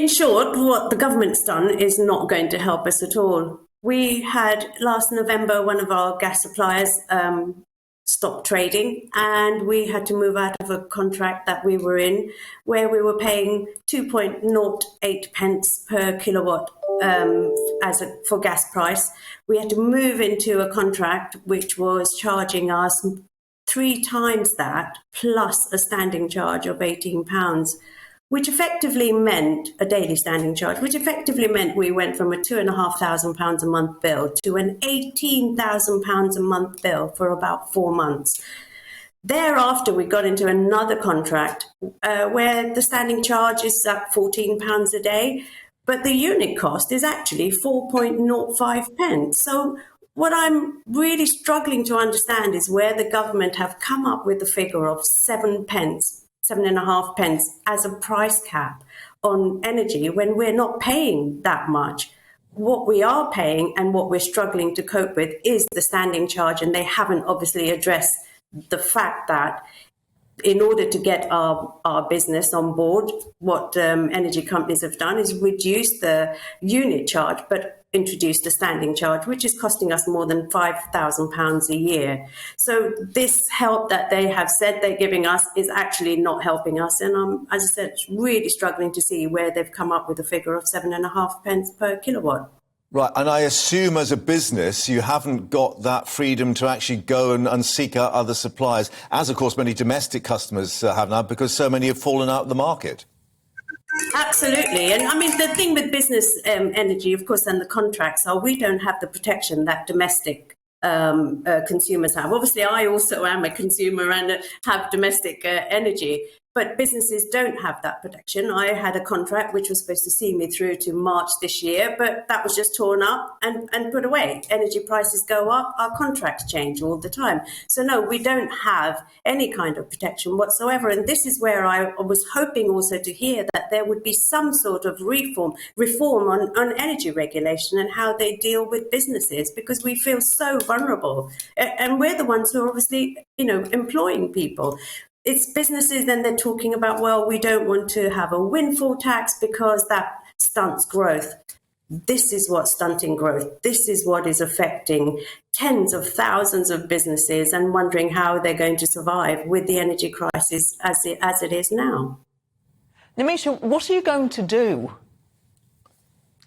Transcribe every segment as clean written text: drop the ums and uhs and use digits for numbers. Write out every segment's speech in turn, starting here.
in short, what the government's done is not going to help us at all. We had last November, one of our gas suppliers stopped trading, and we had to move out of a contract that we were in where we were paying 2.08 pence per kilowatt for gas price. We had to move into a contract which was charging us 3 times that, plus a standing charge of £18, which effectively meant a daily standing charge, which effectively meant we went from a £2,500 a month bill to an £18,000 a month bill for about 4 months. Thereafter, we got into another contract where the standing charge is at £14 a day, but the unit cost is actually 4.05 pence. So what I'm really struggling to understand is where the government have come up with the figure of 7 pence. 7.5 pence as a price cap on energy when we're not paying that much. What we are paying and what we're struggling to cope with is the standing charge, and they haven't obviously addressed the fact that in order to get our business on board, what energy companies have done is reduce the unit charge, but introduced a standing charge, which is costing us more than £5,000 a year. So this help that they have said they're giving us is actually not helping us. And I'm, as I said, really struggling to see where they've come up with a figure of 7.5 pence per kilowatt. Right, and I assume as a business you haven't got that freedom to actually go and seek out other suppliers, as of course many domestic customers have now, because so many have fallen out of the market. Absolutely. And I mean, the thing with business energy, of course, and the contracts are we don't have the protection that domestic consumers have. Obviously, I also am a consumer and have domestic energy. But businesses don't have that protection. I had a contract which was supposed to see me through to March this year, but that was just torn up and put away. Energy prices go up, our contracts change all the time. So no, we don't have any kind of protection whatsoever. And this is where I was hoping also to hear that there would be some sort of reform on energy regulation and how they deal with businesses, because we feel so vulnerable. And we're the ones who are obviously, employing people. It's businesses, then they're talking about, well, we don't want to have a windfall tax because that stunts growth. This is what's stunting growth. This is what is affecting tens of thousands of businesses and wondering how they're going to survive with the energy crisis as it is now. Nimisha, what are you going to do?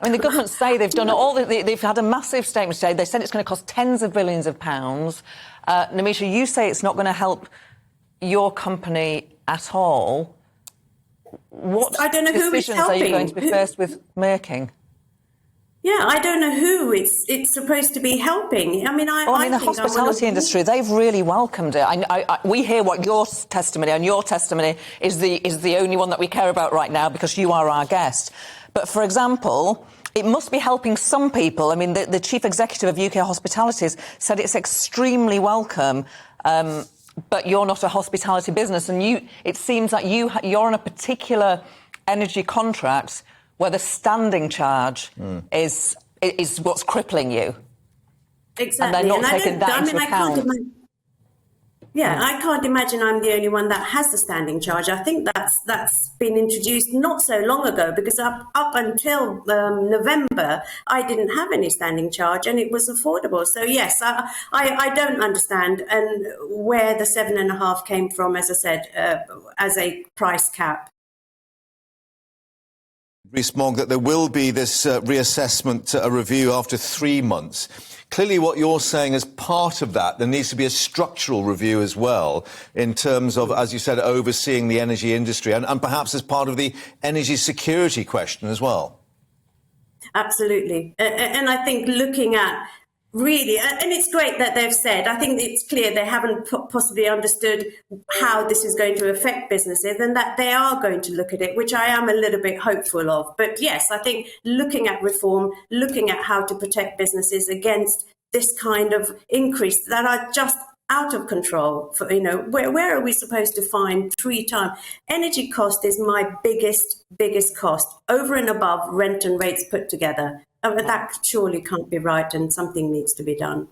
I mean, the government say they've done all. They've had a massive statement today. They said it's going to cost tens of billions of pounds. Nimisha, you say it's not going to help your company at all. What I don't know who it's decisions helping. Are you going to be first with making? Yeah, I don't know who it's supposed to be helping. I mean, the hospitality industry, they've really welcomed it. We hear what your testimony, and your testimony is the only one that we care about right now because you are our guest. But, for example, it must be helping some people. I mean, the chief executive of UK Hospitalities said it's extremely welcome, but you're not a hospitality business, and it seems that you're on a particular energy contract where the standing charge is what's crippling you. Exactly. And they're not taking that into account. I can't imagine I'm the only one that has the standing charge. I think that's been introduced not so long ago, because up until November, I didn't have any standing charge and it was affordable. So yes, I don't understand and where the 7.5 came from, as I said, as a price cap. Rees-Mogg, that there will be this reassessment, a review after 3 months. Clearly what you're saying as part of that, there needs to be a structural review as well in terms of, as you said, overseeing the energy industry and perhaps as part of the energy security question as well. Absolutely. And I think looking at really, and it's great that they've said, I think it's clear they haven't possibly understood how this is going to affect businesses and that they are going to look at it, which I am a little bit hopeful of. But yes, I think looking at reform, looking at how to protect businesses against this kind of increase that are just out of control. Where are we supposed to find 3 times? Energy cost is my biggest cost, over and above rent and rates put together. That surely can't be right, and something needs to be done.